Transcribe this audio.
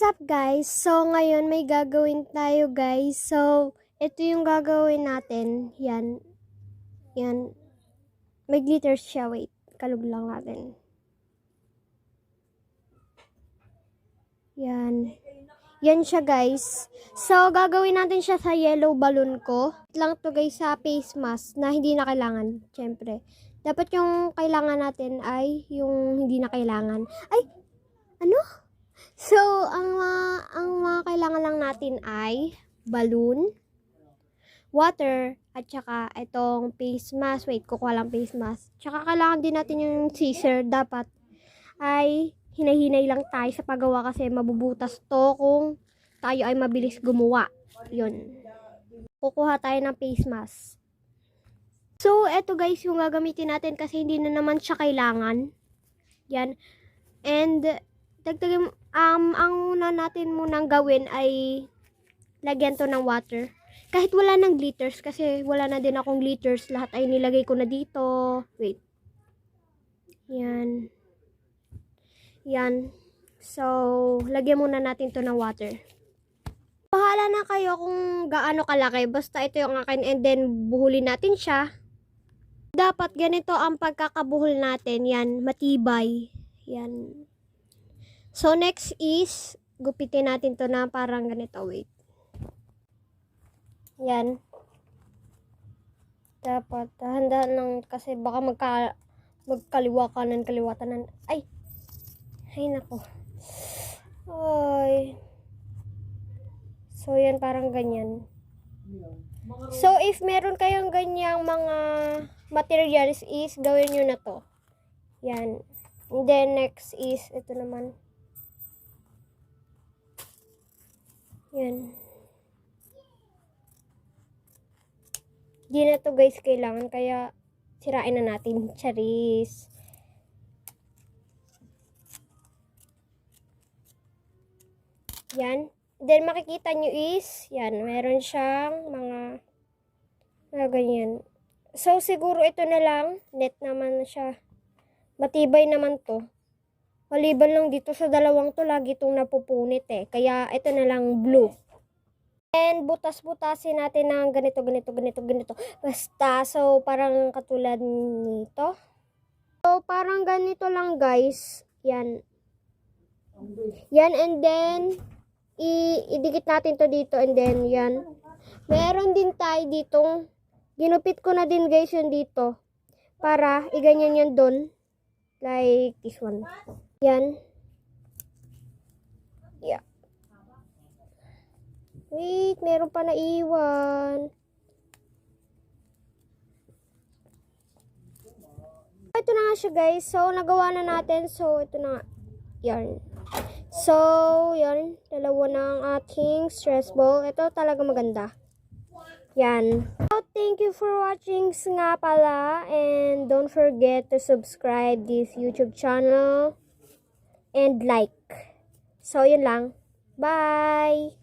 What's up guys? So ngayon may gagawin tayo guys. So ito yung gagawin natin. Yan. Yan. May glitters siya. Wait. Kalog lang natin. Yan. Yan siya guys. So gagawin natin siya sa yellow balloon ko. Lang to guys sa face mask na hindi na kailangan. Siyempre. Dapat yung kailangan natin ay yung hindi na kailangan. Ay! Ano? So, ang mga kailangan lang natin ay balloon, water, at saka itong face mask. Wait, kukuha lang face mask. Tsaka kailangan din natin yung scissor. Dapat ay hinay-hinay lang tayo sa paggawa kasi mabubutas to kung tayo ay mabilis gumawa. Yun. Kukuha tayo ng face mask. So, eto guys yung gagamitin natin kasi hindi na naman siya kailangan. Yan. And dagdagan, ang una natin munang gawin ay lagyan to ng water. Kahit wala ng glitters, kasi wala na din akong glitters. Lahat ay nilagay ko na dito. Wait. Yan. Yan. So, lagyan muna natin to ng water. Bahala na kayo kung gaano kalaki. Basta ito yung akin and then buhulin natin siya. Dapat ganito ang pagkakabuhol natin. Yan. Matibay. Yan. So, next is, gupitin natin to na parang ganito. Wait. Yan. Dapat, dahan-dahan lang kasi baka magkaliwa kanan, kaliwa kanan. Ay! Ay, nako. Ay. So, yan parang ganyan. So, if meron kayong ganyang mga materials is, gawin nyo na to. Yan. And then, next is, ito naman. Yan. Di na to guys kailangan kaya sirain na natin. Charis. Yan. Then makikita nyo is, yan, meron siyang mga ganyan. So siguro ito na lang. Net naman siya. Matibay naman to. Maliban lang dito sa dalawang to, lagi itong napupunit eh. Kaya ito na lang blue. And butas-butasin natin ng ganito. Basta, so parang katulad nito. So parang ganito lang guys. Yan. Yan and then, idikit natin to dito and then yan. Meron din tayo ditong, ginupit ko na din guys yun dito. Para iganyan yan doon. Like this one. Yan. Yeah. Wait, meron pa naiwan. Ito na nga siya guys. So, nagawa na natin. So, ito na nga. Yan. So, yan. Dalawa na ang ating stress ball. Ito talaga maganda. Yan. So, thank you for watching nga pala. And don't forget to subscribe this YouTube channel. And like. So, yun lang. Bye!